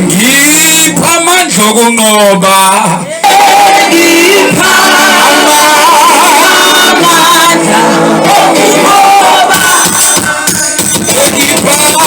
Ngipha amandla okunqoba, ngipha amandla okunqoba, ngipha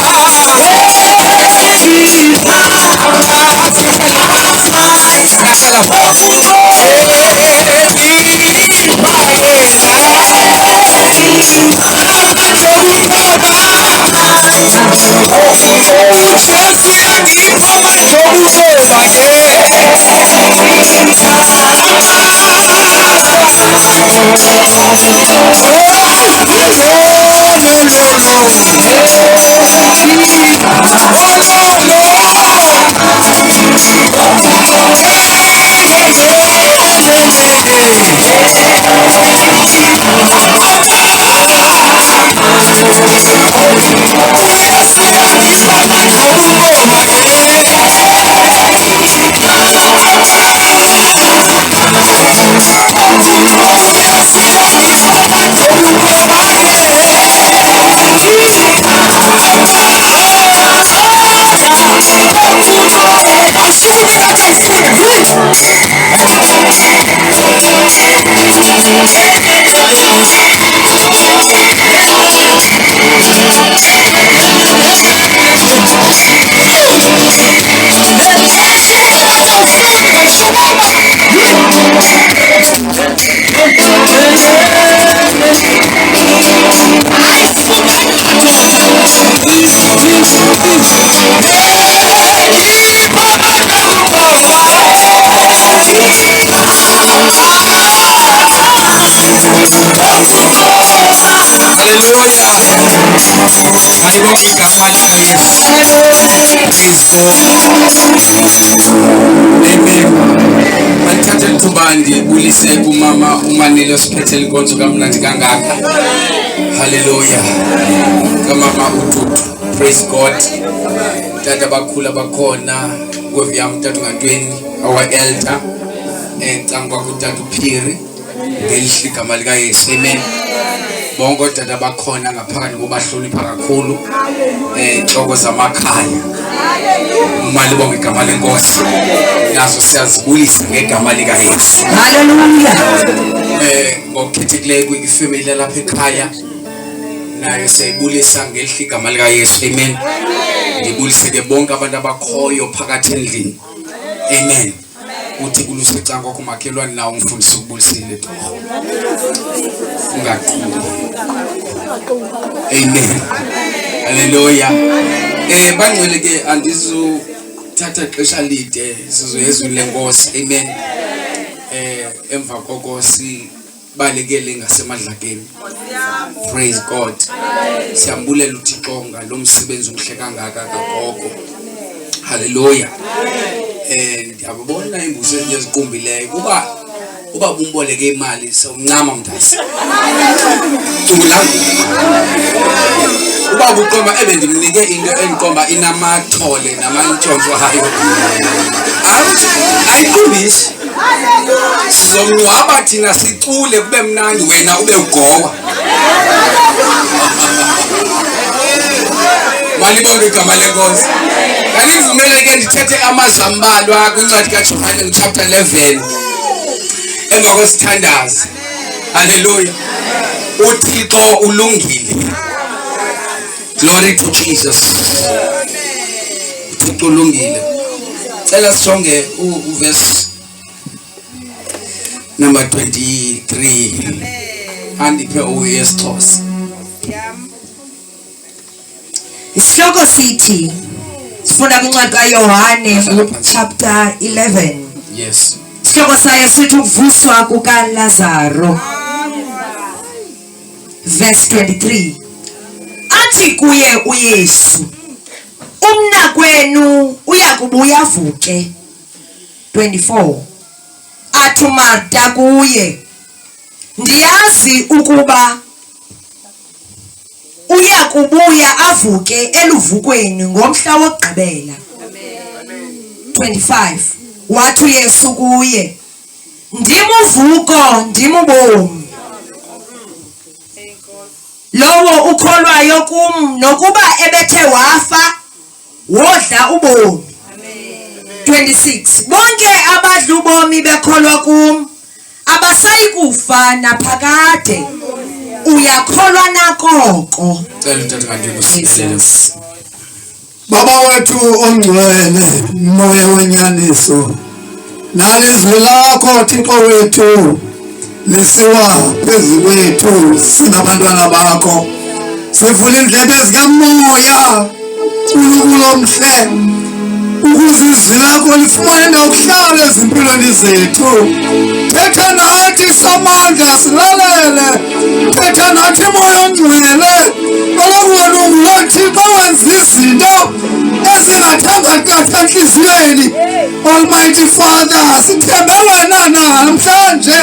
Ndibulise kumama uManele osiphethe inkonzo kamnandi kangaka. Hallelujah. Kamama uTutu. Praise God. Tata bakhula bakhona, kweviyam tata ngantweni our elder ngicanga kutata uPhiri ngelihle igama lika Yesu. Amen. Bonke tata bakhona ngaphakathi kobahlonipha kakhulu inhloko zamakhaya. Umali bonke igama lenkosi. Nazo siyazibulisa ngegama lika Yesu. Hallelujah. Ngokhethekileyo kwifamily lapha ekhaya nayo siyayibulisa ngelihle igama lika Yesu. Amen. Ngibulise ke bonke abantu abakhoyo phakathi endlini. Amen. Uthi kulusicanga kwakho makhelwane nawo umfundisi ukubulisile torho. Ungaqhuli. Amen. Hallelujah. Bangcwele ke andizuthatha ixesha lide sizoyezwa lenkosi. Amen. Emva koko sibalekele ngasemadlakeni. Praise God. Siyambulela uThixo ngalomsebenzi omhle kangaka kagogo. Hallelujah. Ndiyabona imbuso eziqumbileyo uba umboleke imali sewuncama mntasi. Tungulanga. Uba uqoma ebendimnike into enkomba inamathole namantshontsho hayo. Ayiqumbisi. Sizomngcwaba thina sicule kube mnandi wena ube ugowa. Mali bonke igama lenkosi. Kanizumele ke ndithethe amazambalwa kwincwadi kaJohane chapter 11 emva kwesithandazi. Hallelujah. uThixo ulungile. Glory to Jesus. uThixo ulungile. Cela sijonge uverse number 23. Andiphe uYesixhosa. Isihloko sithi sifunda kwincwadi kaYohane chapter 11. Yes. Isihloko sayo sithi ukuvuswa kukaLazaro. Verse 23. Athi kuye uYesu, umnakwenu uyakubuya avuke. 24. Athi uMarta kuye, ndiyazi ukuba uyakubuya avuke eluvukweni ngomhla wokugqibela. 25. Wathi uYesu kuye, ndimuvuko ndimubomi. lowo ukholwayo kum nokuba ebethe wafa wodla ubomi. 26 bonke abadla ubomi bekholwa kum abasayi kufa naphakade. Uyakholwa na koko? Cela uNtata kaNdini usibelele. Baba wethu ongcwele, moya wenyaniso, nalizwi lakho Thixo wethu lisiwa phezu kwethu sinabantwana bakho. Sivula indlebe zikamoya uNkulunkulu omhle, ukuze izwi lakho lifumane ukuhlala ezimpilweni zethu. Thetha nathi samandla silalele, thetha nathi moya ongcwele. Kaloku wena unguloo Thixo wenza izinto ezingathanga qatha entliziyweni. Almighty Father, sithembe wena namhlanje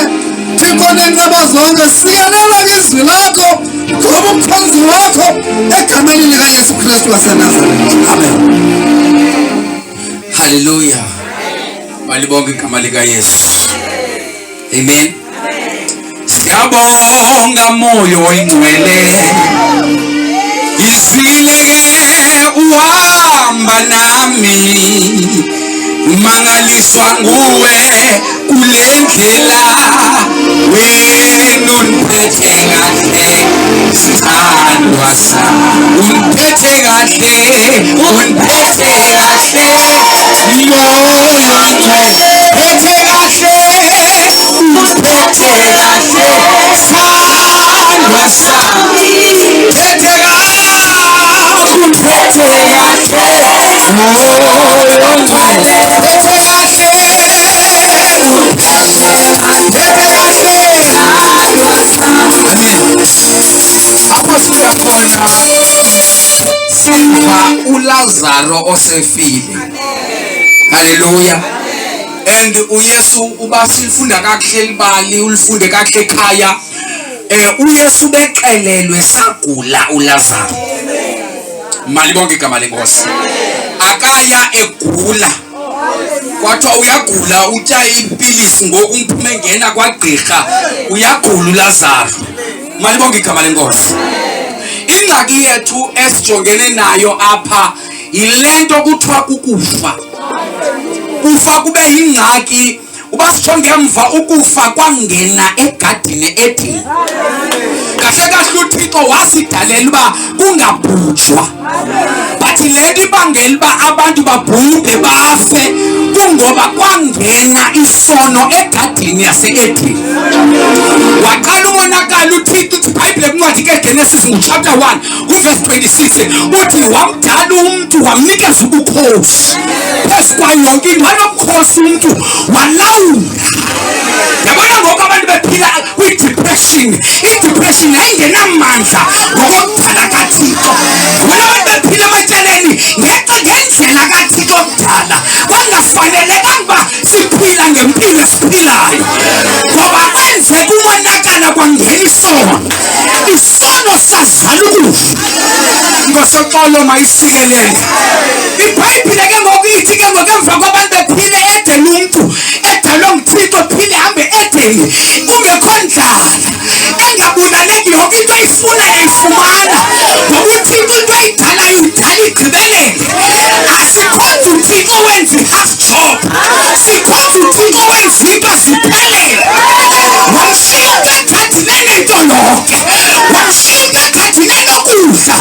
Thixo nenceba zonke, siyalela ngezwi lakho ngoba umkhonzi wakho egameni likaYesu Kristu waseNazaretha. Amen. Hallelujah. Malibonke igama likaYesu. Amen. Siyabonga moya oyingcwele. Izwile uhamba nami. Mangaliswa nguwe kule ndlela. Wena uniphethe kahle sithandwa sami. Uniphethe kahle, uniphethe kahle. Moya ongcwele phethe kahle, uniphethe kahle sithandwa sami. Phethe kahle, uniphethe kahle. Moya ongcwele phethe kahle, apho siya khona siva uLazaro osefile. Hallelujah. And uYesu uba silifunda kahle libali ulifunde kahle ekhaya. uYesu beqelelwe sagula uLazaro. Malibonke igama lenkosi. Akaya egula. Kwathiwa uyagula utya ipilisi ngoku umphume ngena kwagqirha uyagula uLazaro. Malibonke igama lenkosi. Ingxaki yethu esijongene nayo apha yilento kuthiwa kukufa. Kufa kube yingxaki. Uba sijonge emva ukufa kwangena egadini ethi. Kahle kahle uThixo wasidalela uba kungabhujwa. But le nto ibangela uba abantu babhubhe bafe kungoba kwangena isono egadini yase-Edeni. Waqala umonakalo uThixo uthi iBhayibhile kwincwadi kaGenesis chapter 1 verse 26 uthi wamdala umuntu wamnikeza ubukhosi phezu kwayo yonke into. Wanobukhosi umuntu walawula. Yabona ngoku abantu bephila kwi-depression. I-depression yayingenamandla ngokokudala kaThixo. Yabona abantu bephila ematyaleni ngendlela kaThixo okudala. Kwangafanelekanga uba siphila ngempilo esiphilayo ngoba kwenzeka umonakala kwangena isono. Isono sazala ukufa. Ngosoxolo mayisikelele. iBhayibhile ke ngoku ithi ke ngoku emva kwabantu bephile Edeni umuntu edalwe nguThixo phile hambe Edeni kungekho ndlala. Engabulaleki yonke into ayifuna yayifumana. Ngoba uThixo into ayidalayo udala igqibelele. Asikhonza uThixo wenza i-half job. Sikhonza uThixo wenza into ziphelele. Wamshiya egadini enentolonke. Wamshiya egadini enokudla.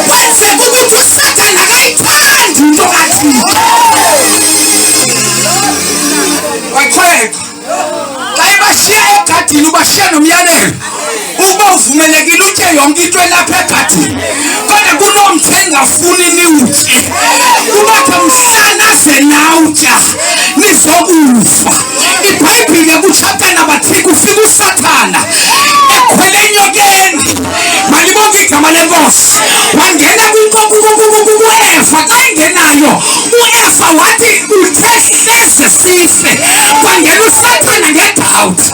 Kwenzeka ukuthi uSathane akayithandi into kaThixo. Wachweka. Xa ebashiya egadini ubashiya nomyalelo. Ukuba uvumelekile utye yonke into elapha egadini. Kodwa kunomthi engafuni niwutye. Kubatha mhlanaze nawutya nizokufa. iBhayibhile kuchapter number 3 kufika uSathane ekhwele enyokeni. Malibonke igama lenkosi. Wangena ku-Eva. Xa engenayo uEva wathi uthe hleze sife. Kwangena uSathane ngedawuti.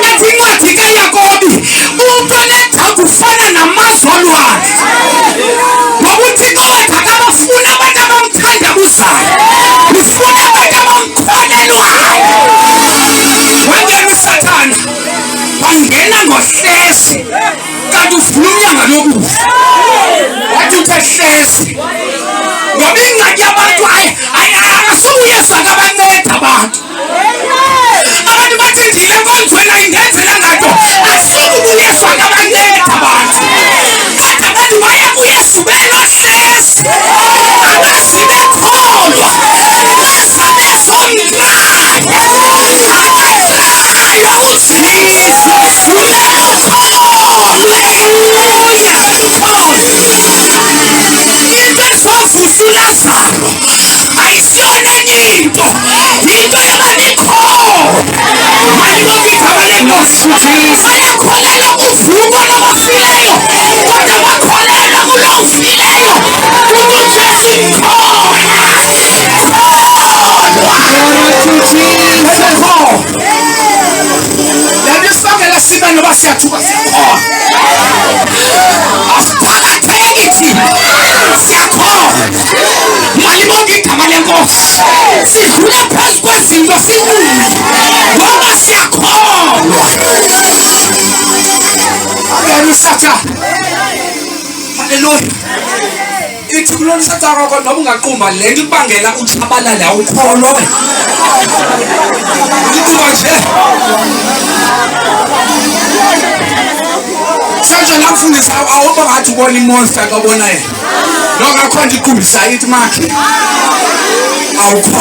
Ethi incwadi kaYakobi umntu onedawuti ufana namazolo akhe. Ngoba uThixo wethu akabafuni abantu abamthandabuzayo. Ufuna abantu abamkholelwayo. Wangena uSathane. Wangena ungena ngohlezi kanti uvula umnyanga lokufa wathi uthehlezi ngoba ingxaki yabantu asuke uyesu akabanceda abantu bathi ndile nkonzweni ayindenzela ngato asuke uyesu akabanceda abantu kade abantu baya kuyesu belohlezi abazi bekholwa beza besondrayo abadlayo uzizo kumele ukholwe into ezovusa uLazaro ayisiyona enye into yabanikholwa malibonga igama lenkosi bayakholelwa kuvuko labafileyo kodwa bakholelwa kulofileyo ukuthi sikholwa yabisongela sibe noba siyathuka sikholwa asiphakatheki thina siyakholwa malibonga igama lenkosi sidlula phezu kwezinto sibuye ngoba siyakholwa angena uSathane haleluya ithi kulona uSathane kodwa noba ungaqumba le nto ibangela uchabalala awukholwa wena ithi nje Sanje namfundisa awuba ngathi ubona imonster kabona yena nokakhona iqumbisa ithi makhe awukho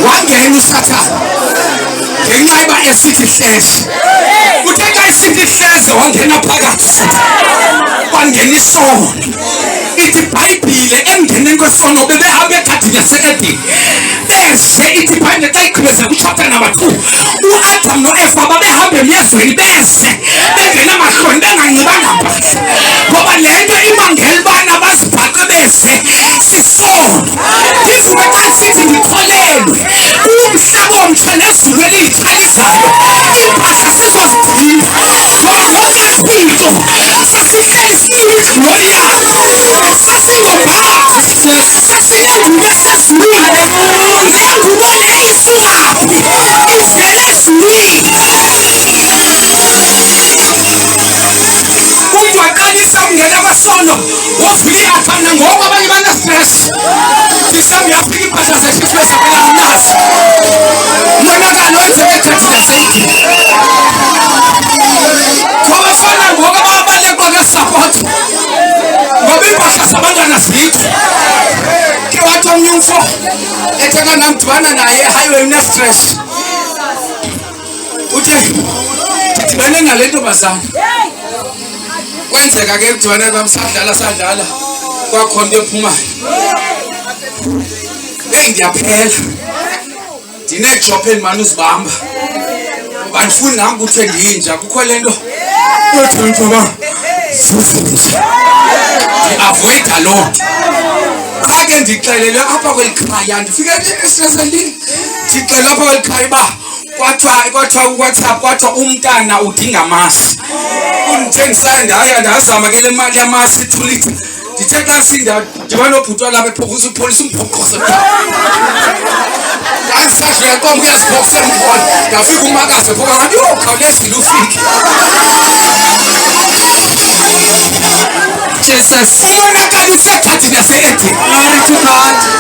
wangena uSathane ngenxa esithi hlezi uthe xa esithi hlezi wangena phakathi kwangena isono ithi iBhayibhile emndenini kwesono bebehambe egadini yaseEdeni bese ithi iBhayibhile xa iqhubeza kuchapter number 2 uAdam noEva babehamba emyezweni bese bengena amahloni benganxibanga mpahla ngoba lento imangela ubana bazibhaqe bese sisono ndivuke xa sithi ndikholelwe umhlaba omtsha nezulu eliyitshalisayo impahla sizozigcina ngoba ngokwempilo sasihleli sinikwi-glory yakho sasingobhaqi sasinengubo esezulwini nengubo le isuwaphi ivele ezulwini umntu waqalisa ukungena kwesono wovula iakhawunti nangoku abanye banestress mhlawumbi uyafika impahla zeshifresa bengazi monakalo wenzeke egadini yaseEdeni ngoba fana ngoku abalekwa ngesapoti ngoba impahla zabantwana zikho ke wathi omnye umfo etheka namdibana naye ehighway unestress uthi ndidibane nale ntombazana kwenzeka ke kudibane kwam sadlala kwakhona into ephumayo ndiyaphela ndinejob endimane uzibamba ngoba andifuni nam kuthiwe ndiyinja kukho le nto yothi mfaba sizinja ndiavoida loo nto qha ke ndixelele apha kweli khaya ndifike estressendini ndixelele apha kweli khaya uba kwathiwa uWhatsApp kwathiwa umntana udinga amasi undithengisayo ndazama ke le mali yamasi 2 litre ndithe xa ndibana nobhuti walapha ephokoza upholisa umphokoze ndandisajule nkomba uyaziphokosa emkhona ndafika umakazi ephoka ngathi yho khawulezile ufike Jesus umonakalo usegadini yaseEdeni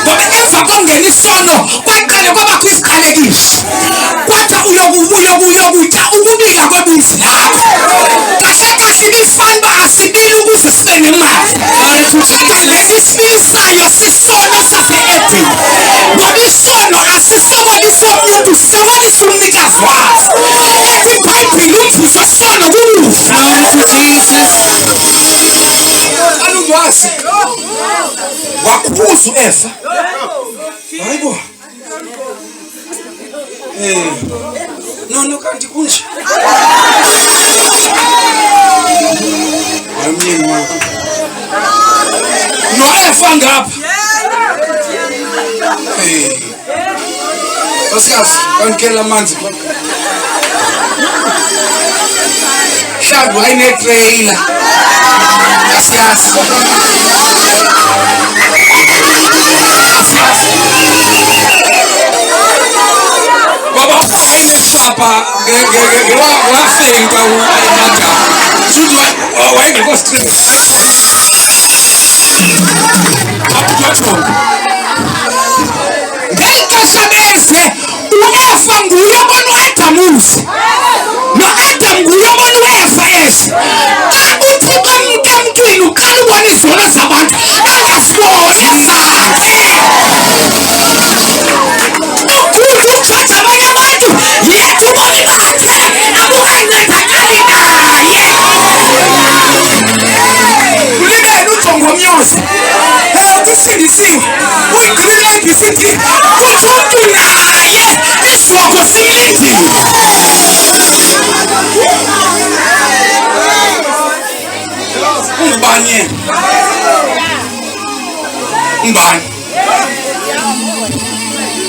ngoba emva kongena isono kwaqale kwabakho isikhalekiso kwatha uyokutya ukubila kwebunzi lakho kahle kahle ibifana uba asibili ukuze sibe nemali kodwa le nto isibilisayo sisono saseEdeni ngoba isono asisokolisi omnye umntu sisokolisa umnikazi waso ethi iBhayibhile umvuzo wesono kukufa alungwazi wakhuza uEva hayibo no kanti kunje yamyeni wakho noEva ngapha Osikazi kanikela amanzi mhlawumbi wayenetrailer asiyazi ngoba wafayile shapa wafenka uMata suthi wayengekho stress ngexesha bese uEva nguye obona uAdam umzi noAdam nguye obona uEva ese uThixo emntwini uqala ubona izono zabantu angasiboni ezakhe ujaja abanye abantu yethu ubomi bakhe abukancedakali naye ulibele ujongomyosi usindisiwe uyigqibile ibisithi futhi umntu naye isiboko siyilindile ungubani yena ungubani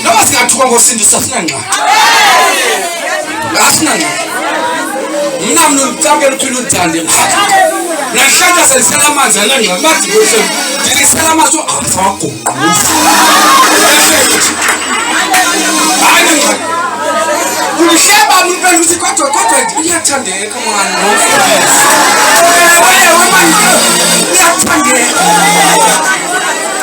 noma singathuka ngosindisa asinangxaki asinangxaki mna mnocakela uphila uthande namhlanje selisela amanzi anangxaki bathi ndilisela amanzi azawagoquza ulihleba umpela uthi kodwa uyathandeka mani uyathandeka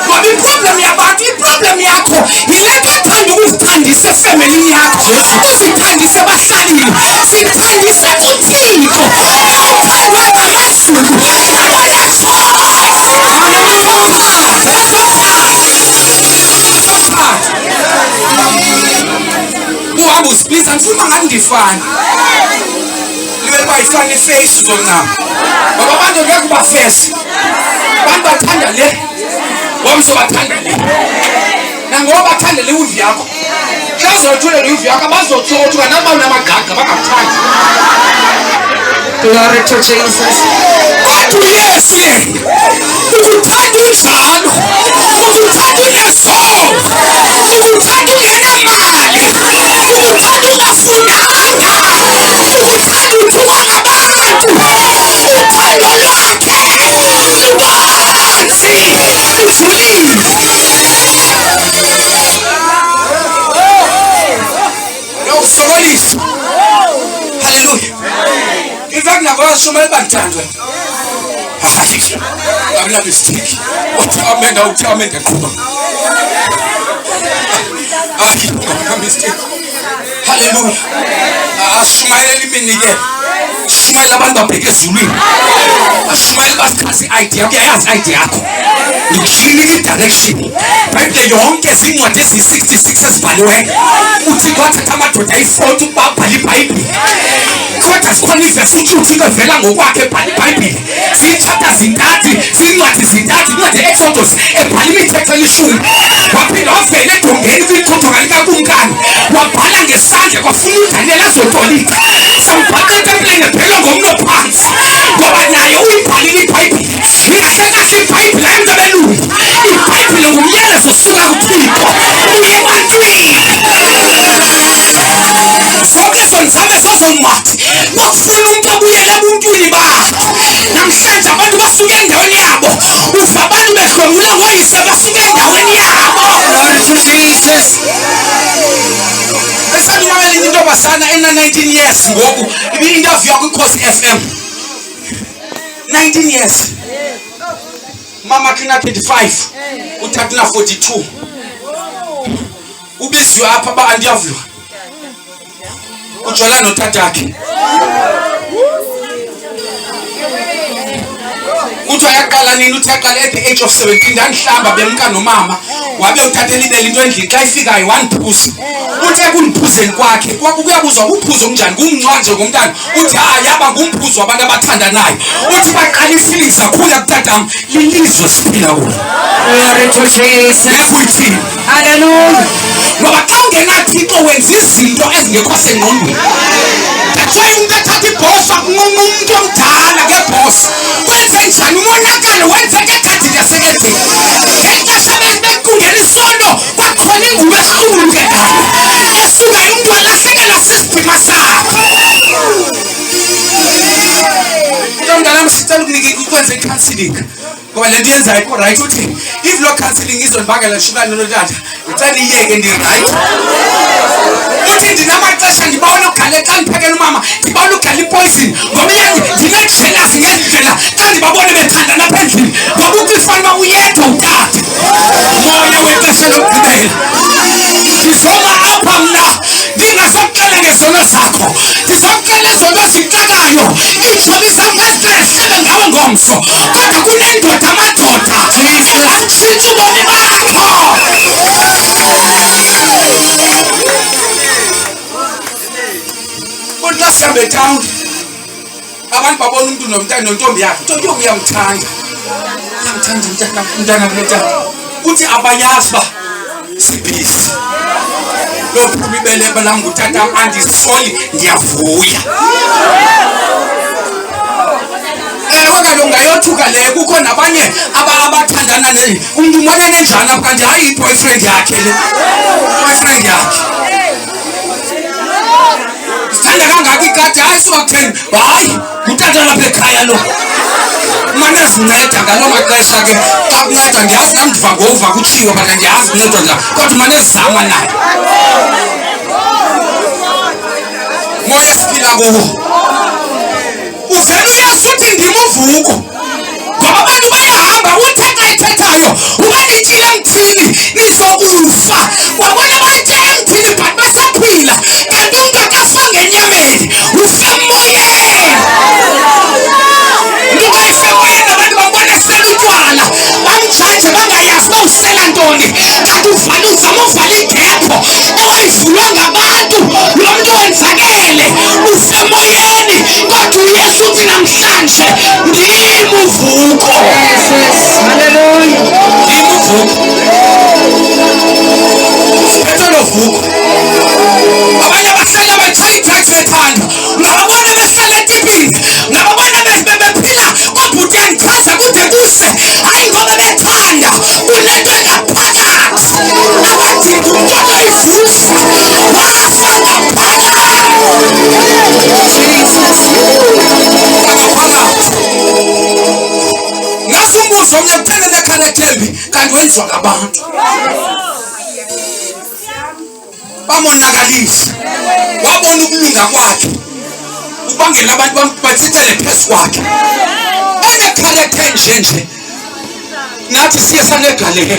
ngoba iproblem yabantu iproblem yakho yile nto ethanda ukuzithandisa efemelini yakho uzithandise ebahlalini zithandise kuThixo uthandwe ngamazulu uhamba usibiza ngifuna ngathi ndifana libele bayifana iface uzomncama ngoba abantu ngeke ubafese abantu bathanda le womso bathanda le nangoba bathanda le uvi yakho xa uzothule le uvi yakho abazothuka naba unamagaga bangakuthandi Glory to Jesus. kodwa uyesu yena ukuthanda unjalo ukuthanda unesono ukuthanda ungenamali ukuthanda ungafundanga ukuthanda uthukwa ngabantu uthando lwakhe lubanzi lujulile nokusokolisa haleluya ivek nakwashumela banthandwe hayi abula mistake uthi amenda qhuba abula mistake haleluya ashumayela imini ke shumayela abantu babheke ezulwini ashumayela basikhasi i-ID yakho uyayazi i-ID yakho ngikushilika i-direction bayibhile yonke zincwadi eziyi-66 ezibhaliweyo uthixo wathatha amadoda ayi-40 ukuba abhale ibhayibhile kodwa sikhona ivesi uthixo evela ngokwakhe ebhala ibhayibhile ziyitshapta zintathu zincwadi zintathu incwadi e-Exodus ebhala imithetho elishumi waphinda wavela edongeni kwithothoka likakumkani wabhala ngesandla kwafuna uDaniel azotolika sambhaqa etempileni ebhelwa ngomno phansi ngoba naye uyibhalile ibhayibhile kahle kahle ibhayibhile ayinto belungu ibhayibhile ngumyalezo osuka kuThixo uye ebantwini zonke ezo nzame zazoncwadi bakufuna umntu obuyela ebuntwini bakhe namhlanje abantu basuke endaweni yabo uva abantu behlomula ngoyise basuke endaweni yabo Glory to Jesus. esandinamela into basana ena-19 years ngoku ibi-interview yakho iKhosi FM 19 years mama kina 25 uthathu na 42 ubiziwe apha ba andiyaviwa ujola notatakhe uthi ayaqala nini uthi yaqala at the age of 17 ndandihlamba bemka nomama wabe uthathela ibele into endlini xa ifikayo wandiphuza uthi ekundiphuzeni kwakhe kuyabuzwa kuphuzo kunjani kumncwanje ngomntana uthi hayi yaba ngumphuzo wabantu abathandanayo uthi baqala i-feelings kakhulu akutatam lilizwe siphila kulo Glory to Jesus. yakuyithini Hallelujah. ngoba xa ungenathixo wenza izinto ezingekho sengqondweni that's why umntu ethatha ibhoso akunqunqa umntu omdala ngebhoso wenze njani umonakalo wenzeka egadini yasekadini ngexesha bekungena isondo kwakhona ingubo equlunqekayo esukayo umntu alahlekelwa sisidima sakhe mntomntanam sicela ukwenza i-counselling ngoba lento yenzayo ikho right uthi if lo counseling izondibangela shukane notata ngicela iyeke ndi-right uthi ndinamaxesha ndibawela ugalela xa ndiphekela umama ndibawela ugala ipoison ngoba ndine-jealous ngendlela xa ndibabone bethandana apha endlini ngoba ukufana uba uyedwa utata moya wexesha lokugqibela ndizoma apha mna ndingasokuxela ngezono zakho ndizokuxela ezono zixakayo iitshomi zam ngazidrehlele ngawe ngomso kodwa kunendoda amadoda akutshintsha ubomi bakho kodwa xa sihambe etawuni abantu babona umntu nontombi yakhe ntombi yoku uyamthanda mntana kuleta uthi abayazi uba sibhizi lophuma ibeleba lam ngutatam andisoli ndiyavuya ewe kaloku ngayothuka le kukho nabanye abathandana umntu umonene njani apha kanti hayi i-boyfriend yakhe le boyfriend yakhe sithanda kangaka ikati hayi sukakutheni hayi ngutata lapha ekhaya lo mane zinceda ngaloo maxesha ke xa kunceda ndiyazi nam ndiva ngova kutshiwo but ndiyazi kuncedwa njani kodwa mane zizama nayo moya esiphila kuwo uvele uyazi uthi ndim uvuko ngoba abantu bayahamba uthe xa ithethayo uba nityile emthini nizokufa wabona batye emthini but basaphila kanti umntu akafa ngenyameni ufe emoyeni ntukayife emoyeni abantu babona sela utywala bamjaje bangayazi uba usela ntoni kanti uzama uvala igepho ewayivulwa ngabantu lo mntu wenzakele ufe emoyeni kodwa uyesu uthi namhlanje ndim uvuko ndim uvuko usiphethe lo vuko abanye abasela betshaya i-drugs bethanda ungababona besela etipini ungababona bephila obhuti yandichaza kude kuse hayi ngoba bethanda kunento engaphakathi abadinga umntu onoyivusa wafa ngaphakathi ngazi umbuzo omnye kuthele nekhanetembi kanti wenziwa ngabantu bamonakalisa wabona ukulunga kwakhe ubangela abantu batsitsele phezu kwakhe enekharethe njenje nathi siye sanegalelo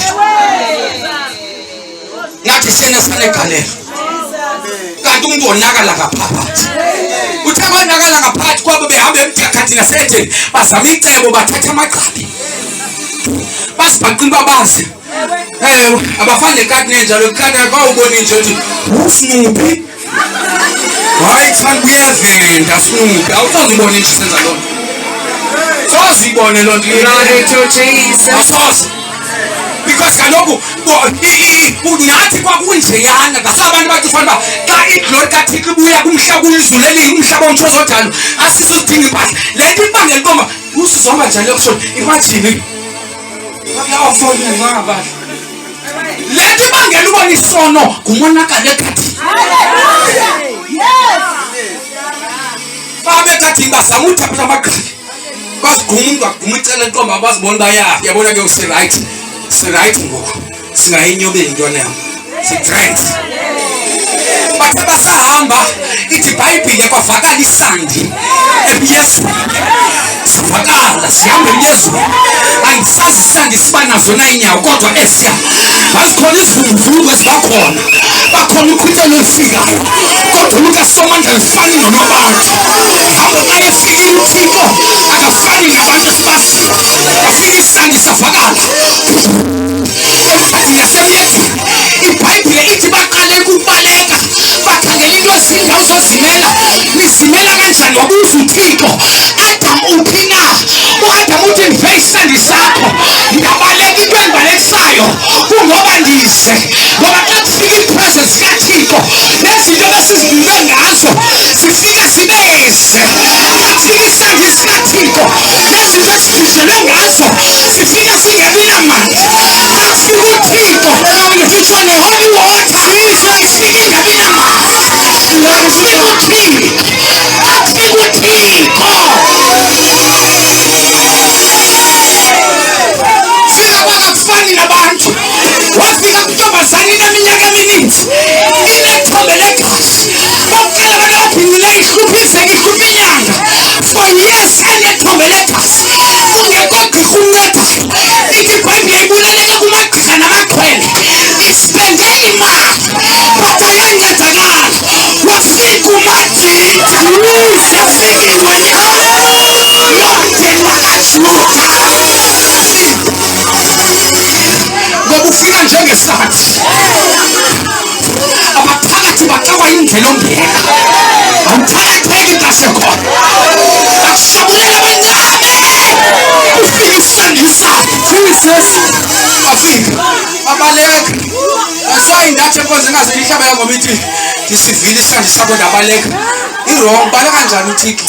nathi siyena sanegalelo kanti umntu wonakala ngaphakathi uthe kwanakala ngaphakathi kwabo behamba emdyakhathi nasetheni bazama icebo bathatha amagqabi basibhaqile babazi ewe abafane nekati nenjalo ikati bawubona nje uthi uSnoopy hayi thanda uyavenda Snoopy awusoze ubone nje senza loo nto soze ibone loo nto asoze because kaloku nathi kwakunjeyana ngasabantu bathi ufana uba xa iglori kathixo ibuya kumhlaba uyizulu elinye umhlaba omthozodalo asisizidinga impahla le nto ibangela intomba usizomba njani lekusoni imajini awufoningabahla le nto ibangela ubona isono ngumonakalo ekhathini babekathini bazama uthapha amagqabi basiguma umntu aguma icela intomba bazibona uba yabona ke sirayithi ngoku singayinyobeli intwana yam sidrent bathe basahamba ithi ibhayibhile kwavakala isandi ebuyezweni savakala sihamba ebuyezweni andisazi isandi siba nazo na iinyawo kodwa esiya bazikhona izivunguvungu ezibakhona bakhona ukhwitelo olufikayo kodwa umntu asomandla lifani nonobantu hambo xa efikile uthixo akafani nabantu esibaziyo kwafika isandi savakala emhlazini yasemyezweni ibhayibhile ithi baqale ukubaleka bakhangela into ezindawo zozimela nizimela kanjani wabuza uthixo Adam uphi na uAdam uthi ndive isandi sakho ndabaleka into endibalekisayo kungoba ndize ngoba xa kufika ipresence kathixo nezinto besizibumbe ngazo zifika zibeze xa kufika isandi sikathixo nezinto esibhijelwe ngazo zifika zingabi namandla xa kufika uthixo ndifitsho ne-holy water ifika ingabi namandla kufika uthixo xa kufika uthixo Yazi ihlaba yangoma ithi isivile isandla sakho ndabaleka. Irong baleka kanjani uThixo?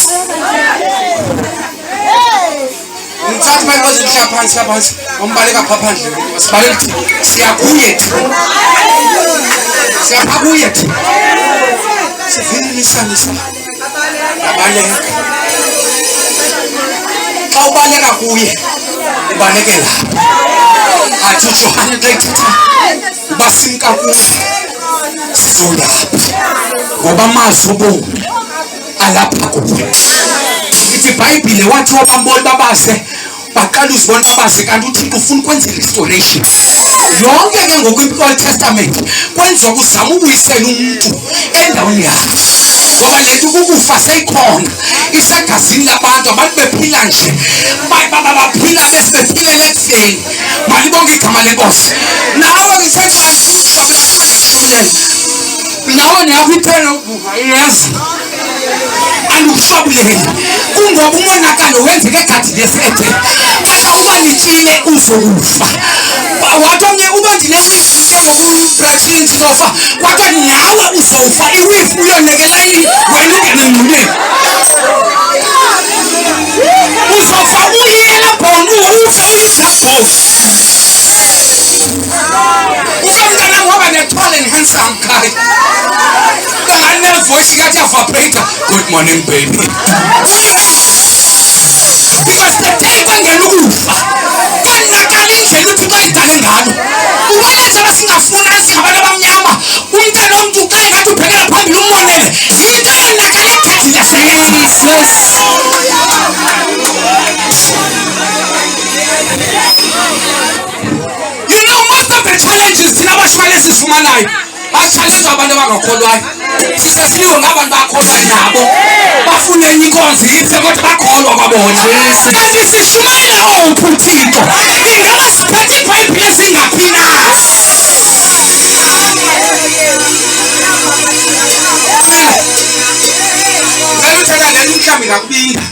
Ngithatha manje bazihlala phansi umbaleka phaphandle. Sibaleka siyakuye thina. Siyakuye thina. Sivile isandla sakho ndabaleka. Xa ubaleka kuye ubalekela. Athi uJohane xa ethetha basimka kuye sizolapha ngoba amazwi obomi alapha kuwe. Ithi iBhayibhile wathi wabamboli babase baqala uzibona babase kanti uThixo ufuna ukwenza restoration. Yonke ke ngoku iOld Testament kwenziwa kuzama ubuyisela umuntu endaweni yakhe. Ngoba lethu ukufa seyikhona isegazini labantu abantu bephila nje baphila besiphilela ekufeni. Malibonke igama lenkosi. Nawe ngithetha nawe ngiyakuphela yes anukuhlabulele kungoba umonakalo wenzeke egadini esethe bathi uba litshile uzokufa wathi omnye uba ndinewifi ke ngokuBrazil sizofa kwathi nawe uzofa iwifi uyonekela wena ungene engquleni uzofa uyiyela bhonu ufe uyisabhonu umntana ngoba ne-tall and handsome guy voice ikathi evaporator. Good morning baby. Because the day kwangena ukufa kanakala indlela uThixo ayidale ngalo ubona njengoba singafuna singabantu abamnyama umntana womntu xa engathi ubhekela phambili umonele into eyonakala egadini yaseyesus. You know most of the challenges thina bashimane sifumanayo basichallenjwa abantu abangakholwayo. Sisesiwe ngabantu bakholwayo nabo bafuna enye inkonzo ife kodwa bakholwa kwabona. Kanti sishumayela ophi uThixo ingaba siphethe iBhayibhile singaphi na? Ngeke uthela leli mhlambi ngakubinga.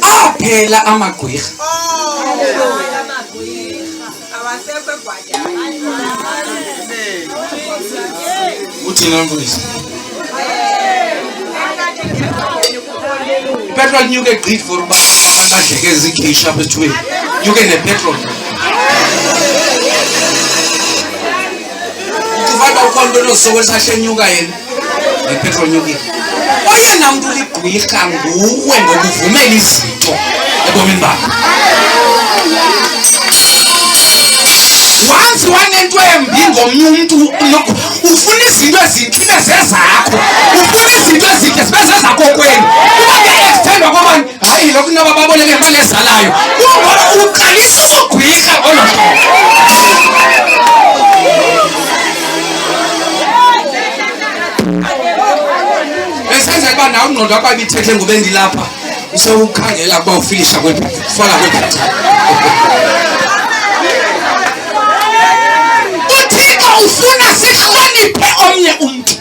Aphela amagwirha. Uthina mfundisi. Petrol nyuke grid for uba abantu badleke izikhisha bethu. Nyuke nepetrol. Uvanda ukhonto nosokolisa hlenyuka yena. Nepetrol nyuke. Oyena muntu ligwirha nguwe ngoba uvumela izinto ebomini bakho. Once wanento embi ngomnye umuntu ufuna izinto ezinhle bezezakho ufuna izinto ezinhle bezezakho kwenu uba nge-extendwa kwabani hayi lokhu naba baboleke imali ezalayo ngoba uqalisa ukugwirha ngolo hlobo. Esenza kuba nawe ungqondo wakho abithethe ngoba endilapha usewukhangela kuba ufilisha kwefala kwephetha. Ufuna sihloniphe omnye umuntu.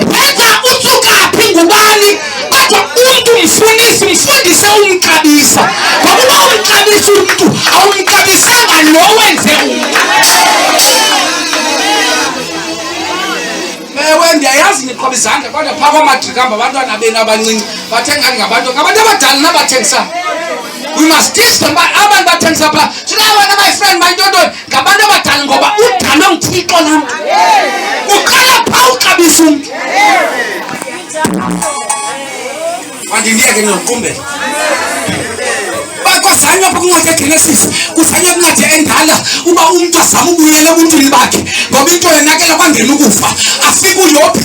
Benza utsukaphi ngubani kodwa umuntu mfundise umxabisa. Ngoba uba umxabisa umuntu awumxabisanga lo wenze umuntu. Ewe ndiyayazi niqhoba izandla kodwa phaa kwamatrikamba abantwana benu abancinci bathenga ngabantu abadala nabathengisa. We must teach them abantu bathengisa phaa. Sinabantu my friend my ntontoni ngabantu abadala ngoba udalwe nguThixo nam. Uqala phaa uxabisa umntu. Andiliyeke nokuqumbela. Bakuzanywa apha kwincwadi yeGenesis kuzanywa kwincwadi endala uba umntu azama ubuyela ebuntwini bakhe ngoba into yonakela kwangena ukufa. Afike uYobhi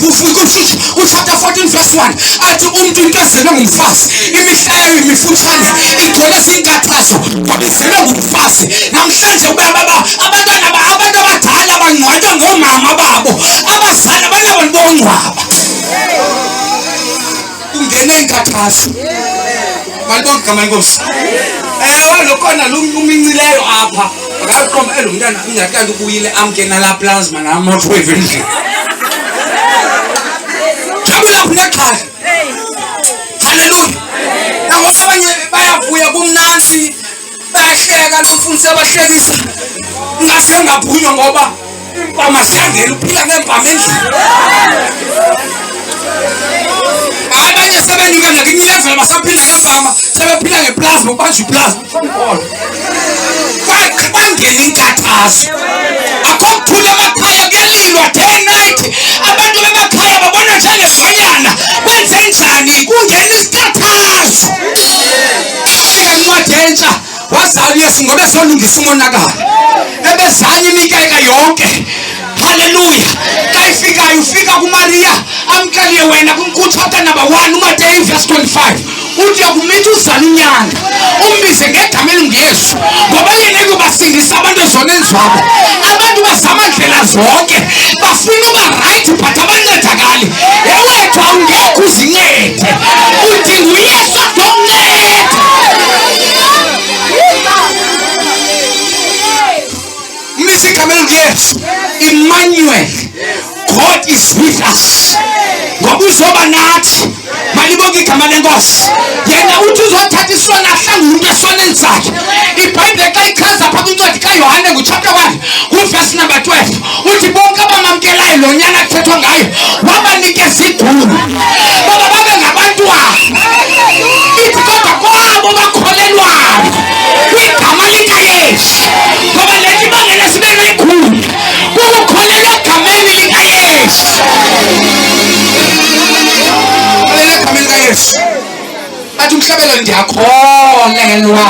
kuchapter 14 verse 1 athi umntu into ezelwe ngumfazi imihla yayo imifutshane igcwele ziinkathazo ngoba izelwe ngumfazi. Namhlanje ube abantwana abantu abadala bangcwatywa ngoomama babo abazali abanabo bongcwaba kungena iinkathazo. Malibonke igama lenkosi. Ewe lokhona lumincileyo apha akaqomba lo mntana ingathi kanti ukuyile amkena la plasma namawave endlini. Jabula phela ekhaya. Hallelujah. Nangoba abanye bayavuya kumnansi bayahleka nomfundisi abahlekisa ngase ngaphunywa ngoba impama siyangena uphila ngempama endlini abanye sebenyuka nakinyilevela basaphila ngempama sebephila ngeplasma ubanje iplasma bangena inkathazo akho kuthula emakhaya kuyalilwa day night abantu bemakhaya babona njengezonyana benze njani kungena isikhathazo incwadi entsha wazala uyesu ngoba ezolungisa umonakalo ebezanye imikeka yonke haleluya kayifikayo ufika kuMaria amkaliye wena kuchapter number 1 uMateyu verse 25 uthi yakumitha uzala inyanga umbize ngegama elinguYesu ngoba yena ekubasindisa abantu ezoneni zabo abantu bazama ndlela zonke bafuna uba right but abancedakali ewethu awungekho uzincede udinga uYesu akunceda umbize igama elinguYesu Emmanuel God is with us ngoba uzoba nathi malibonke igama lenkosi yena uthi uzothatha isona ahlanga umuntu esoneni sakhe iBhayibheli xa ichaza phambi kwencwadi kaYohane chapter 1 verse number 12 uthi bonke abamamkelayo lo nyana kuthethwa ngayo wabanikeza idumo baba babe ngabantwana ithi kodwa kwabo bakholelwayo kwigama likaYesu ngoba lethi bangene sibe nekhulu ukukholelwa egameni likaYesu Yesu athi umhlabelo ndiyakholelwa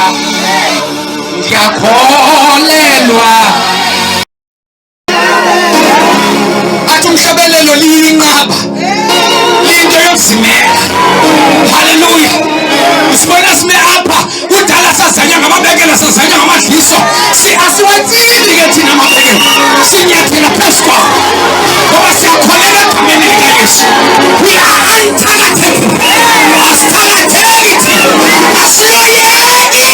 athi umhlabelelo liyinqaba into yokuzimela haleluya usibona sime apha kudala sazanya ngamabekela sazanya ngamadliso asiwatsili ke thina amabekela sinyathela phezu kwawo ngoba siyakholelwa egameni likaYesu we are untargeted asithakatheki asiyoyeki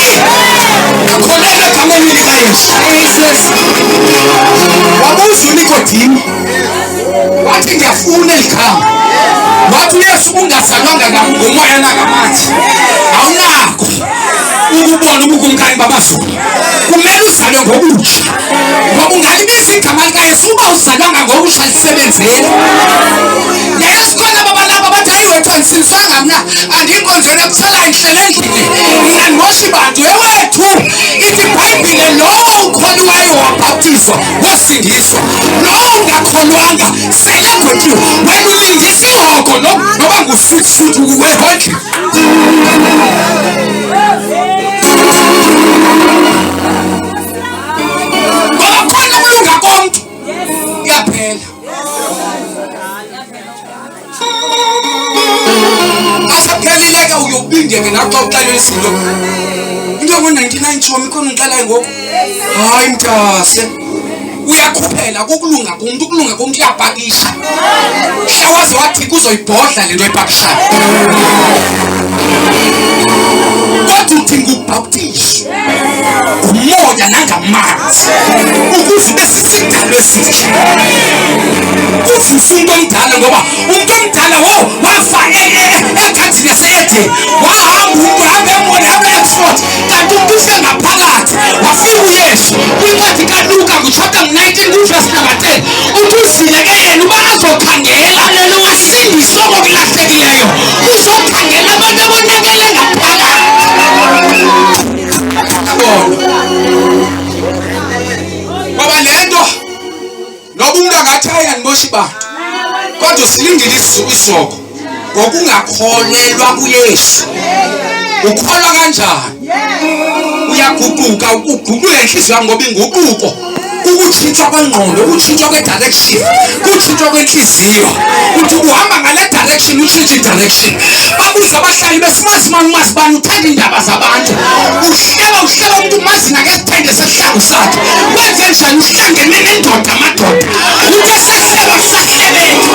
akholelwa egameni likaYesu wabuza uNikodimi wathi ngiyafuna igama wathi uYesu ungazalwanga ngomoya nangamanzi awunakho ukubona ubukumkani bamazulu kumele uzalwe ngobutsha ngoba ungalibiza igama likaYesu uba uzalwanga ngobutsha lisebenzele yayazi khona babalapha bathi ayiwethu andisindiswanga mna andiyinkonzweni ekusalayo ndihlele endlini mna ndimosha ibantu ewethu ithi iBhayibhile lowo ukholiweyo wabhaptizwa wosindiswa lowo ungakholwanga sele egwetyiwe wena ulingisa ihoko noba ngusutsutu wehondle ngoba khona ukulunga komntu kuyaphela asaphelileke uyobindeke naxa uxelwe izinto into ngo-99 chomi khona ungixelayo ngoku hayi mntase uyakhuphela kukulunga kumntu ukulunga kumntu uyapakisha hlawaze wathi kuzoyibhodla le nto epakishayo kodwa udinga ukubhaptizwa ngumoya nangamanzi ukuze ube sisidalwa esitsha kuvuse umuntu omdala ngoba umuntu omdala wafa egadini yase-Edeni wahamba umuntu hamba e-Oxford kanti umuntu usengaphakathi wafika uYesu kwincwadi kaLuka chapter 19 verse number 10 uthi uzile ke yena uba azokhangela asindiswe ngokulahlekileyo uzokhangela abantu abonakele ngaphakathi ngoba le nto noba umntu angathi ayandimosha ibantu kodwa usilindile isoko ngokungakholelwa kuYesu ukholwa kanjani uyaguquka uguqule inhliziyo yakho ngoba inguquko ukutshintshwa kwengqondo ukutshintshwa kwedirection ukutshintshwa kwenhliziyo uthi uhamba ngale direction utshintshe direction babuza abahlali besimasimani umasibani uthanda iindaba zabantu uhleba umuntu umazi nangesithende sesihlangu sakhe wenze njani uhlangene nendoda amadoda uthi esehleba kusahlebeka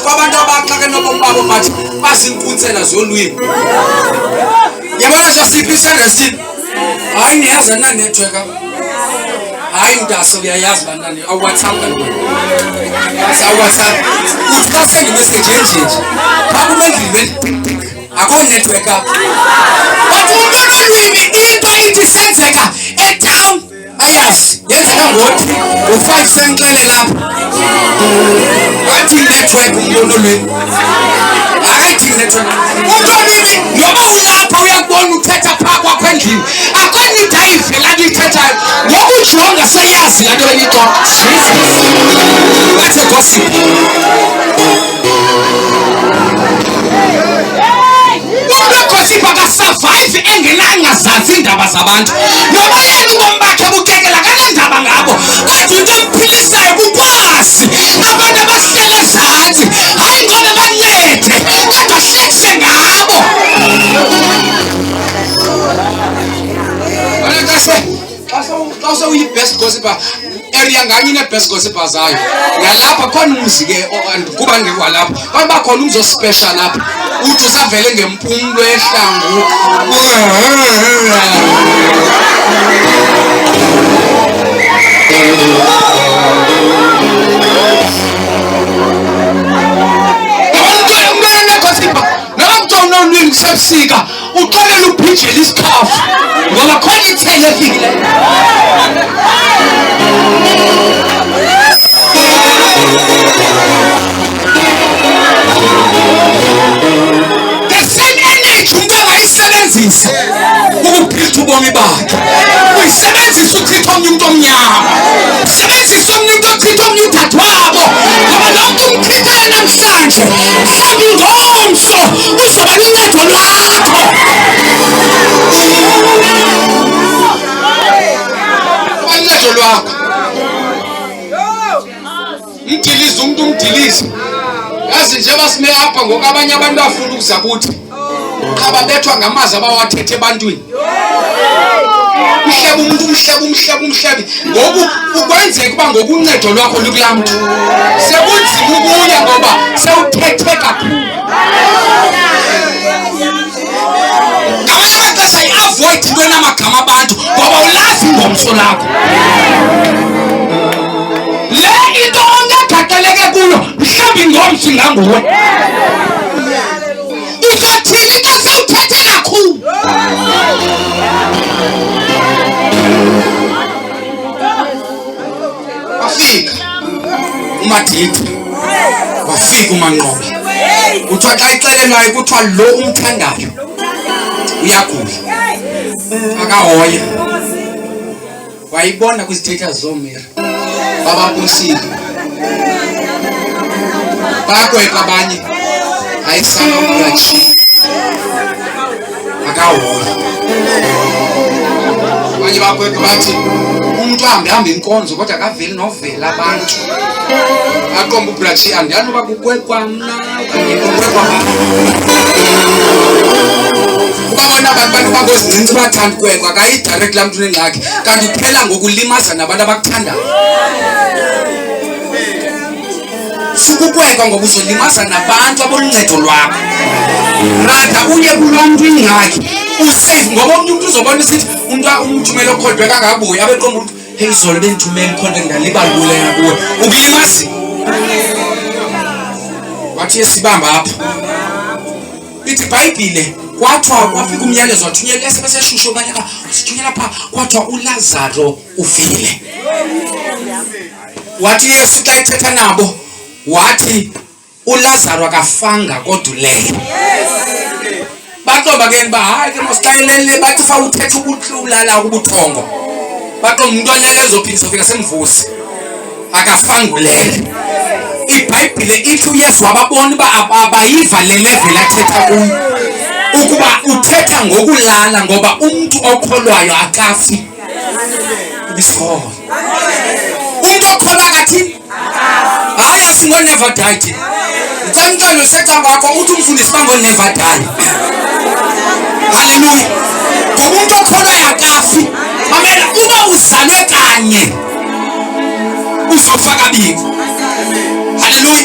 kwabantu abaxake nobomi babo bathi bazinkuntsela zolwimi yabona sasiphi iserestini hayi niyazi na network hayi ndaso uyayazi bantwana awuWhatsApp awuWhatsApp uthi send message nje phambi kwendlini akho network apha but ulolwimi into ithi senzeka etown ayazi yenzeka ngothi u5 senxele lapha wathi network ulolwimi akayithi network ulolwimi noba ulapha uyakubona uthetha phaa kwakho endlini akho nto ayive laa nto ithethayo ngokujonga seyazi laa nto elixoxa that's a gossip umntu akasurvive engenangazazi iindaba zabantu noba yena ubomi bakhe bukekela kanendaba ngabo kodwa into emphilisayo kukwazi abantu abahlele ezantsi hayi ngoba bancede kodwa hlekise ngabo xa sewuyi-best gossiper area nganye ine-best gossiper zayo nalapha khona umzi ke kuba ndikwalapha bakuba khona umzi ospecial lapha uthi usavele ngempumlo ehlangu sebusika uxolela ubhijela isikhafu ngoba khona ithele efile the same energy umntu angayisebenzisa ukuphilitha ubomi bakhe uyisebenzisa uchitha omnye umntu omnyama usebenzisa omnye umntu ochitha omnye udadewabo ngoba lo mntu umchithayo namhlanje mhlawumbi ngomso uzoba luncedo lwakho uncedo lwakho umdilizi umntu umdilizi yazi nje basime apha ngoku abanye abantu bafuna ukuza kuthi xa babethwa ngamazwi abawathethe ebantwini umhlebe umuntu umhlebe ngoku ukwenzeka uba ngoku uncedo lwakho lukulaa mntu sekunzima ukuya ngoba sewuthethe kakhulu ngamanye amaxesha yi-avoid into enamagama abantu ngoba ulazi ingomso lakho le into ongagaxeleke kuyo mhlawumbi ngomso inganguwe uzothini xa sewuthethe kakhulu wafika umadidi wafika umanqoba kuthiwa xa ixelelwayo kuthiwa lo umthandayo uyagula akahoya wayibona kwizithetha zoomeri bababusile bayakweka abanye ayisana ukulatshiya akahoya abanye bakweka bathi umntu ahambe inkonzo kodwa akaveli novela abantu aqomba ubratshi andiyani uba kukwekwa mna okanye kukwekwa kuba bona abantu bangozincinci bathanda ukwekwa akayidirect laa mntu nengxaki kanti uphela ngokulimaza nabantu abakuthandayo sukukwekwa ngoba uzolimaza nabantu aboluncedo lwakho ratha uye kulo mntu ingxaki usafe ngoba omnye umntu uzobona isithi umthumela okholdwe kangabuye abeqomba umntu hey izolo bendithumela ikhonto ndalibalula kuwe ukulimazi wathi esibamba apha ithi iBhayibhile kwathiwa kwafika umyalezo wathunyelwa esebeseshushu okanye usithunyela phaa kwathiwa uLazaro ufile wathi Yesu xa ethetha nabo wathi uLazaro akafanga kodwa ulele baqomba ke ba hayi ke mosixelele bathi fa uthetha ukuhlulala ubuthongo baqomba umuntu olele ezophindisa ufika semvusi akafanga ulele iBhayibhile ithi uYesu wababona uba abayiva le level athetha kuyo ukuba uthetha ngokulala ngoba umuntu okholwayo akafi ubisikhona umuntu okholwa kathini hayi asingo never died ngicela usetha kwakho uthi umfundisi bango never die haleluya ngoba umuntu okholwayo akafi mamela uba uzalwe kanye uzofa kabili haleluya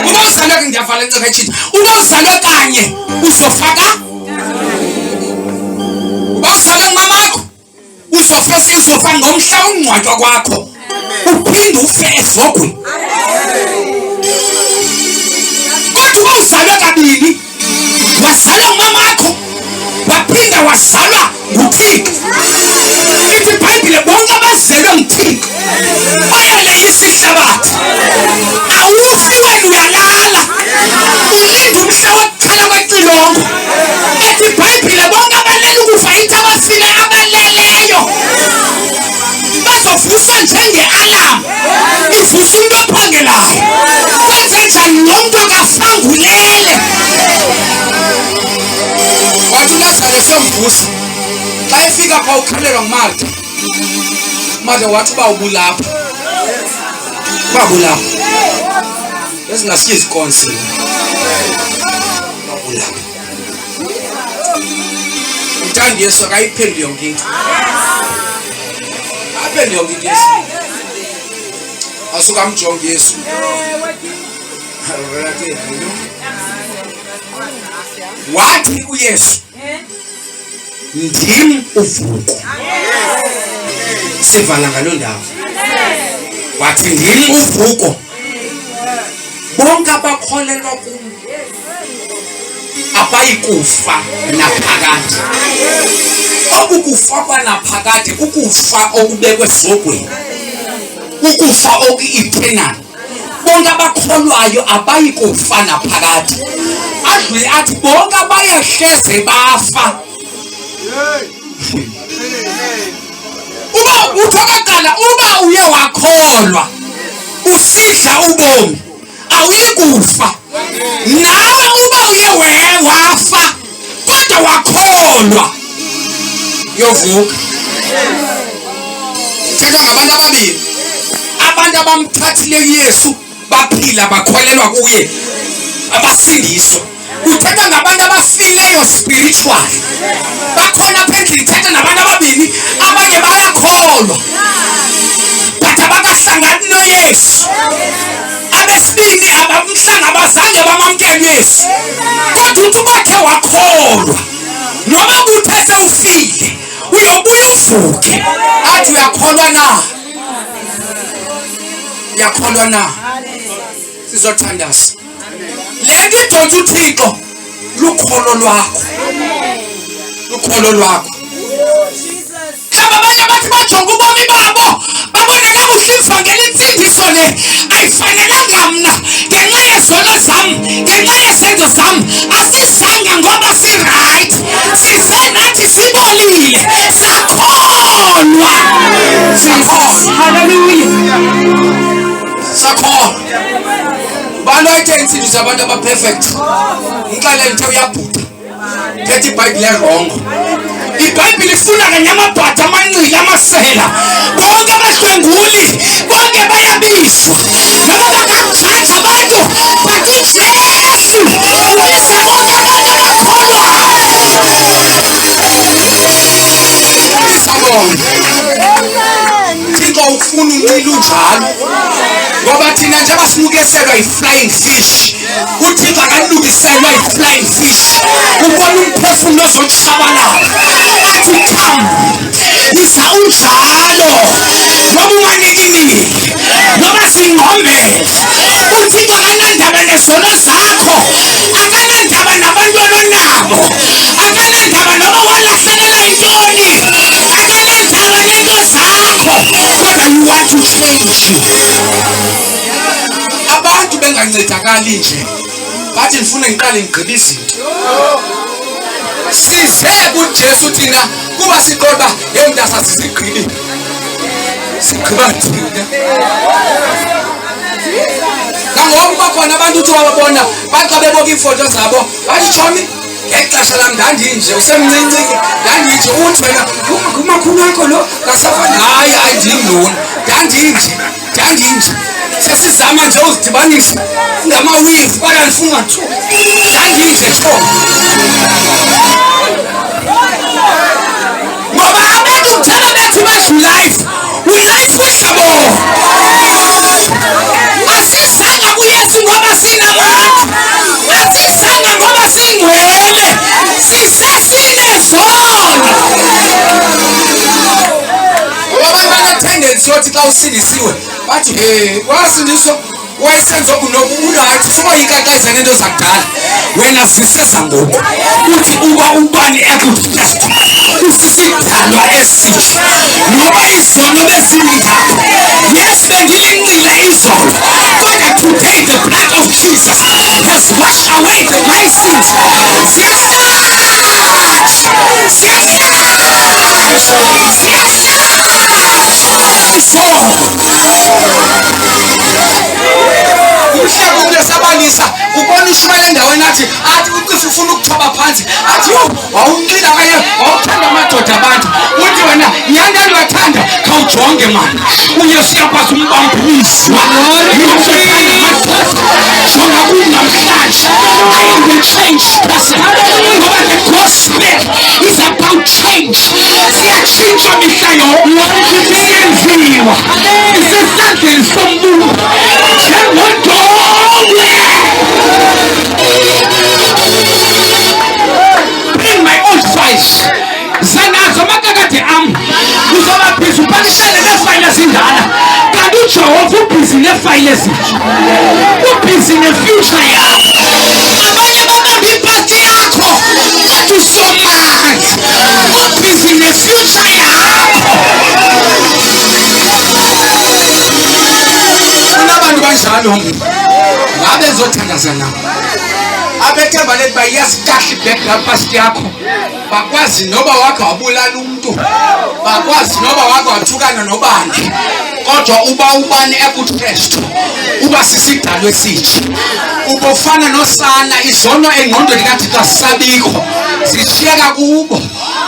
uba uzalwe ngiyavala nceka echithi uba uzalwe kanye uzofa uba uzalwe ngumamakho uzofa sizofa ngomhla ongcwatywa kwakho uphinde ufe ezogweni. Kodwa uzalwe kabili, wazalwa ngumamakho waphinda wazalwa nguThixo. Ithi iBhayibhile bonke abazelwe nguThixo bayaleyisa ihlabathi. Awufi wena uyalala ulinde umhla wokuqala kwexilongo. Ithi iBhayibhile bonke abalele ukufa ithi abafile abaleleyo bazovuswa njenge-alarm ivusa umuntu ophangelayo. Kwenze njani lo muntu akafanga ulele? wathi uLazarus somvusa xa efika pha ukhalelwa nguMartha. Martha wathi uba ubulapha esingasiye izikonsi ubulapha. Uthanda Yesu akayiphendule yonke into. Aphendule yonke into Yesu. Asuka amjonge Yesu. Wathi uYesu, ndim uvuko. Sivala ngaloo ndawo. Wathi ndim uvuko. Bonke abakholelwa kum abayikufa naphakade. Oku kufa kwanaphakade ukufa okubekwe ezogweni, ukufa oku-eternal. Bonke abakholwayo abayikufa naphakade. Adlule athi bonke abayehleze bafa. Uba uthokakala uba uye wakholwa usidla ubomi awuyikufa. Nawe uba uye wafa kodwa wakholwa yovuka. Thetha ngabantu ababili, abantu abamthathile uYesu baphila bakholelwa kuye abasindiswa. Uthetha ngabantu abafileyo spiritual. Bakhona apha endlini thetha nabantu ababili, abanye bayakholwa but abakahlangani noYesu. Abesibili abamhlanga bazange bamamkela uYesu. Kodwa uthi ubakhe wakholwa noba kuthe sewufile uyobuya uvuke. Athi uyakholwa na? Uyakholwa na? Sizothandaza. Le nto idonsa uThixo lukholo lwakho. Lukholo lwakho. Xa abanye bathi bajonga ubomi babo babone kakuhle ivangeli intsindiso le ayifanelanga mna ngenxa yezono zam, ngenxa yezenzo zam. Asizanga ngoba sirayithi, size nathi sibolile, sakholwa. Sakholwa. Bani wayithe intsindiso abantu abaperfect? Ngixelele nje uyabhuda. Phethe iBhayibhile wrong. iBhayibhile ifuna kanye amabhatha amancili amasela. Bonke abahlwenguli bonke bayabizwa noma bakajaji abantu but uJesu uyise bonke abantu abakholwayo. Thixo ufuna uncila unjalo ngoba thina nje abasinukeselwa yi-flying fish. uThixo akalungiselwa yi-flying fish. Ubona umphefumulo ozotshabalala athi come yiza unjalo noba umanikinile noba singqombele. uThixo akanandaba nezono zakho, akanandaba nabantwana nabo, akanandaba noba walahlekelwa yintoni, akanandaba nento zakho, kodwa you want to change. Abantu bengancedakali nje bathi ndifuna ngiqale ngigqibe izinto. Size kuJesu thina kuba siqoba yemntasa sizigqibile. Sigqiba thina. Kangoku bakhona abantu uthi wababona bathi xa beboka iifoto zabo bathi chomi ngexesha lam ndandinje usemncinci ndandinje. Uthi wena umakhulu wakho lo ngasafana. Hayi ayindimlona ndandinje. Sesizama nje uzidibanisa ngamawivu kodwa ndifuna ungathuki. Ndandinje chomi. Ngoba abantu njalo bethi badlulayifa uyilayifisha bona. Asizanga kuYesu ngoba sinamandla, asizanga ngoba singcwele, sisesinezono. wathi xa usindisiwe bathi wasindiswa wayesenza unobunathi soyikakaza nento zakudala wena siseza ngoku uthi uba ubani ekutest usisidalwa esitsha noba izono besilingako yes bendilinqile izolo kodwa today the blood of Jesus has washed away my sins umhlaba sabalisa ubona ushwele endaweni athi uqisa ufuna ukuthaba phansi athi wawunqina kanye wawuthanda amadoda abantu uthi wena nyandani wathanda khawujonge mani uye siyakwazi umbambiswa jonga kunamhlanje I will change person ngoba the gospel is about change siyatshintsha mihla yonke siyenziwa isesandleni somuntu in my own size zanazo makakade am uzoba busy uphakishele nefayile ezindala kanti uJehova ubhizi nefayile ezintsha ubhizi nefuture yakho abanye babamba ipati yakho bathi usomanzi ubhizi nefuture yakho kunabantu banjalo ngabe zothandaza nabo abethemba lethi bayazi kahle background past yakho bakwazi noba wakhe wabulala umuntu bakwazi noba wakhe wathukana nobani kodwa uba ubani ekutest uba sisidalwe esitsha ubofana nosana izono engqondweni kaThixo asabikho zishiyeka kubo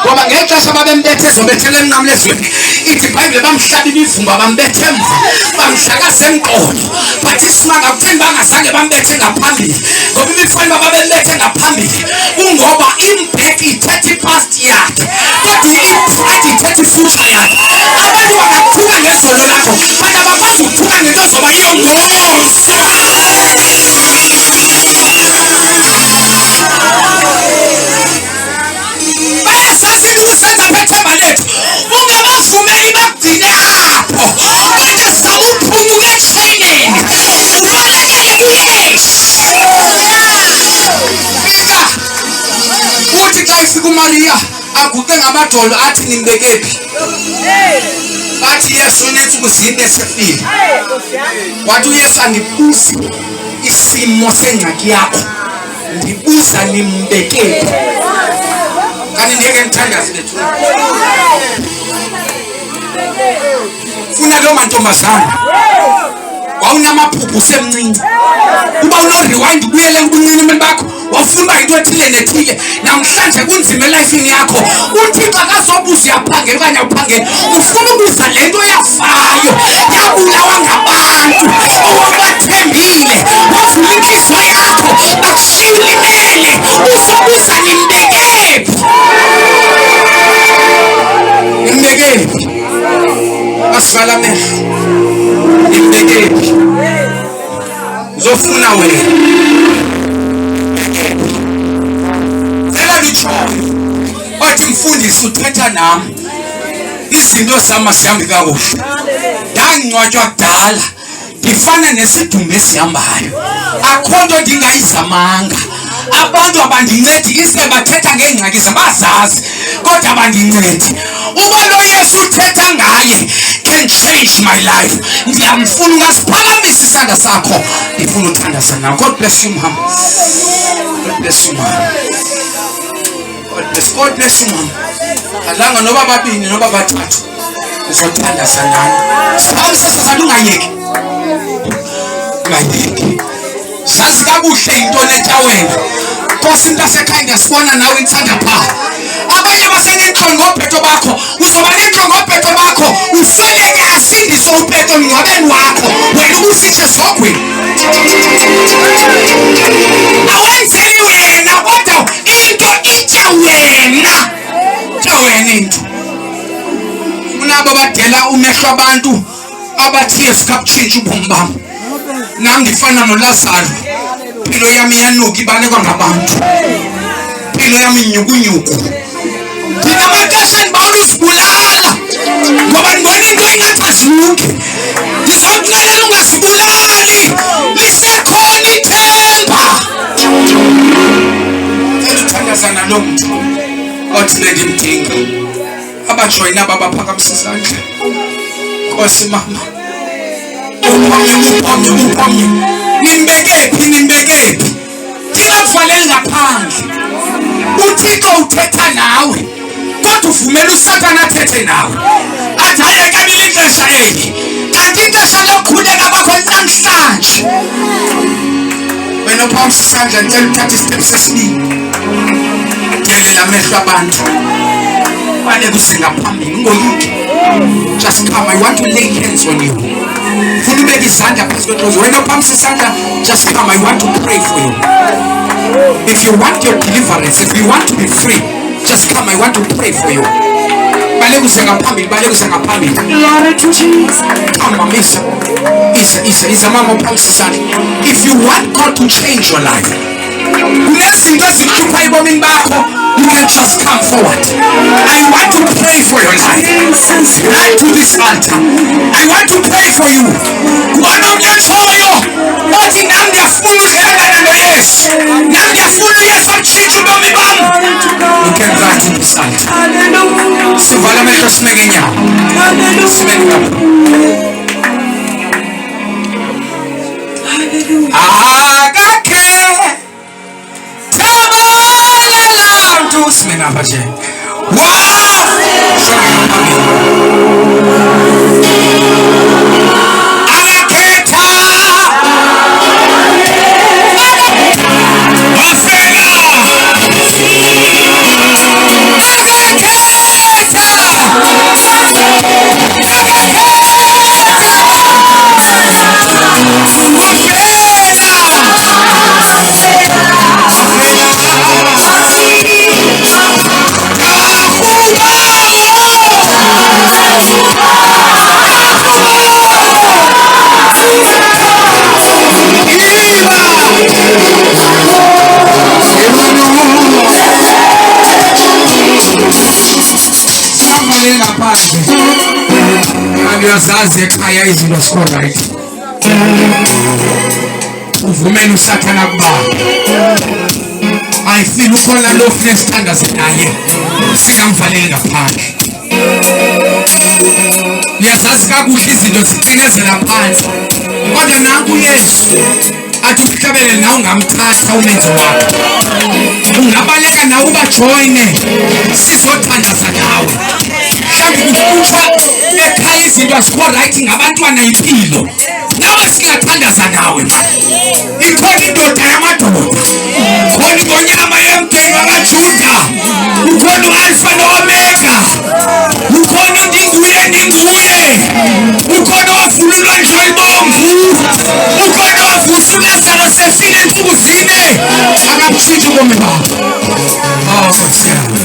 ngoba ngexesha babembethe ezobethela emnqamlezweni ithi iBhayibheli bamhlaba imivumba bambethe emva bamhlakaza emqolo bathi isimanga kutheni bangazange bambethe ngaphambili ngoba imifana babembethe ngaphambili kungoba imbek ithethe past yakhe bathi ipride ithethe future yakhe abantu bangakuthuka ngezono lakho but abakwazi ukuthuka ngento zoba iyongozi usenza phethemba lethu ungabavumeli bakugcine apho unezabe uphunguke etraining ubalekele kuyesu Peter uthi xa ifika uMaria aguqe ngamadolo athi nimbekephi bathi Yesu unetsuku zinde sefile wathi uYesu andibuzi isimo sengxaki yakho ndibuza nimbekephi kanti ngeke ngithandaze lethu funa lo mantombazana wawunamaphupho usemncinci uba uno-rewind ubuyele kubuncinci bakho wafuna uba yinto ethile nethile namhlanje kunzima elifini yakho uthixo akazobuza uyaphangela okanye awuphangeli ufuna ubuza le nto yafayo yabulawa ngabantu owabathembile wavula inhliziyo yakho bakushiya ulimele uzobuza nimbekephi nimbekephi asivala amehlo nimbekephi zofuna wena othi mfundisi uthetha nami izinto zami zihambe kakuhle ndangcwatywa kudala ndifana nesidumbu esihambayo akho nto ndingayizamanga abantu abandincedi ise bathetha ngeengxaki zabazazi kodwa abandincedi uba lo Yesu uthetha ngaye can change my life ndiyamfuna ungasiphakamisa isandla sakho ndifuna uthandaza nawe. God bless you mama. God bless you mama. God bless you mama. Alanga noba babini noba bathathu uzothandaza nami siphakamisa isandla ungayeki ungayeki sazi kakuhle into letawena Nkosi mntasekhaya ngiyasibona nawe intsanda pha abanye basenentloni ngophetho bakho uzoba nentloni ngophetho bakho ufeleke asindiswe uphetho mngcwabeni wakho wena ubusitshe zogwini awenzeli wena kodwa into itsha wena into unabo badela umehlo abantu abathi Yesu kakutshintsha ubomi bam nami ngifana noLazaro impilo yami iyanuka ibalekwa ngabantu impilo yami inyukunyuku ndinamaxesha ndibawula uzibulala ngoba ndibona into ingathi azilungi abajoyina babaphakamisa isandla. Nkosi mama, upomye nimbekephi ndingakuvaleli ngaphandle. uThixo uthetha nawe kodwa uvumela uSathane athethe nawe athi hayi kabili ixesha eli kanti ixesha lokukhuleka kwakho namhlanje. Wena uphawusa isandla ndicela uthatha isitep sesibini. Delela amehlo abantu baleke usengaphambili ungoyiki. Just come, I want to lay hands on you. Funa ubeke izandla phezu kwenhliziyo. Wena uphawusa isandla, just come, I want to pray for you. If you want your deliverance, if you want to be free, just come, I want to pray for you. Baleke usengaphambili. Glory to Jesus. Come, mama, isa mama uphawusa isandla. If you want God to change your life, kunezinto ezikuhlupha ebomini bakho, you can just come forward. I want to pray for your life. Right to this altar. I want to pray for you. Kukhona umnyatshoyo othi nami ngiyafuna udlelana noYesu. Nami ngiyafuna uYesu atshintshe ubomi bami. You can right to this altar. Sivala amehlo simeke inyawo. Simeke lapho. Akakhe Simena apa je? Wah! Aketa! Afega! Angiyazazi ekhaya izinto zikho right. Uvumela uSathane akubamba. I feel ukhona lo ufuna sithandaze naye. Singamvaleli ngaphandle. Uyazazi kakuhle izinto zicinezela phansi. Kodwa nanku uYesu athi uhlabele nawe ungamthatha umenzo wakho. Ungabaleka nawe ubajoyine sizothandaza nawe. Mhlawumbe kuthiwa ekhaya izinto azikho right ngabantwana impilo. Nawe singathandaza nawe ma. Ikhona indoda yamadoda. Khona inkonyama yemdeni wakaJuda. Ukhona uAlpha noOmega. Ukhona ndinguye ninguye. Ukhona ovululwa nje ibomvu. Ukhona ovusa uLazarus efile insuku zine. Akakutshintsha ubomi bakho. Oh Nkosi yami.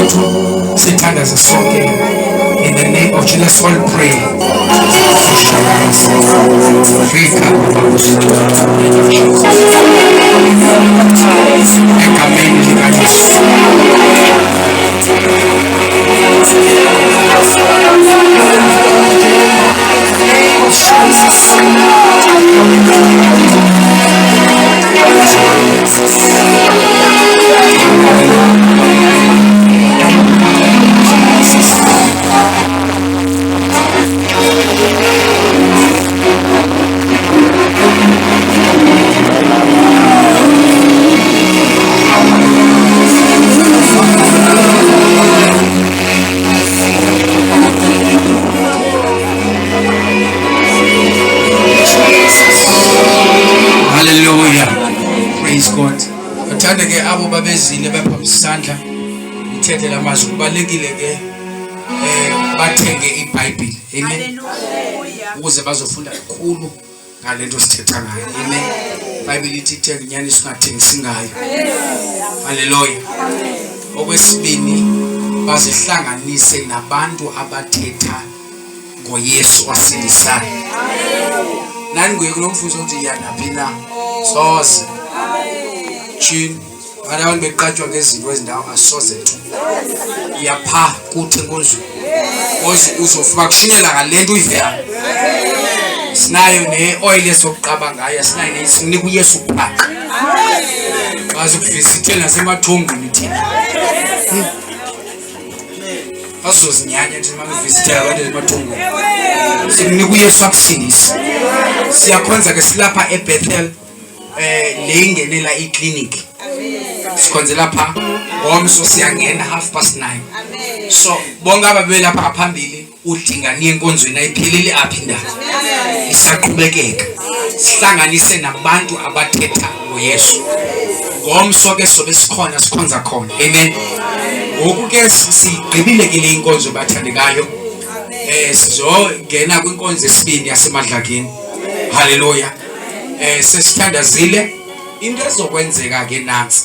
ututhu sithandaze sonke in the name of Jesus. Let's all pray. Egameni likaJesu. Uthande ke abo babezile bapha isandla ithethe lamazwi kubalekile ke bathenge iBhayibheli. Amen. Ukuze bazofunda kakhulu ngalento sithetha ngayo. Amen. iBhayibheli ithi thenga inyani singathengisi ngayo. Haleluya. Okwesibini bazihlanganise nabantu abathetha ngoYesu wasilisayo. Nani nguye kulomfuzo uthi yanaphi na soze Chin, abantu beqatshwa ngezinto ezindawo asoze tu. Yapha kuthi enkonzweni. Oze uzofika kushinela ngalento uyivela. Sinayo neoil esokuqaba ngayo, sinayo nesinika uYesu phaka. Bazi ukuvisitela nasemathongweni thina. Azozinyanya nje makuvisitela abantu emathongweni. Sinika uYesu akusindisa. Siyakhonza ke silapha eBethel. Le ingenela iclinic sikhonzela pha ngomso siyangena 9:30. So bonke ababelapha ngaphambili udingani enkonzweni ayiphelile apha indaba isaqhubekeka. Sihlanganise nabantu abathetha ngoYesu ngomso ke sobe sikhona sikhonza khona. Amen. Ngoku ke sigqibile ke le inkonzo bathandekayo. Sizongena kwinkonzo esibini yasemadlakeni. Haleluya. Sesithandazile into ezokwenzeka ke nansi.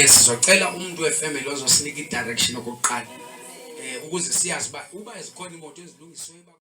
Sizocela umuntu wefamily ozosinika idirection okokuqala ukuze siyazi uba izikhona imoto ezilungiswe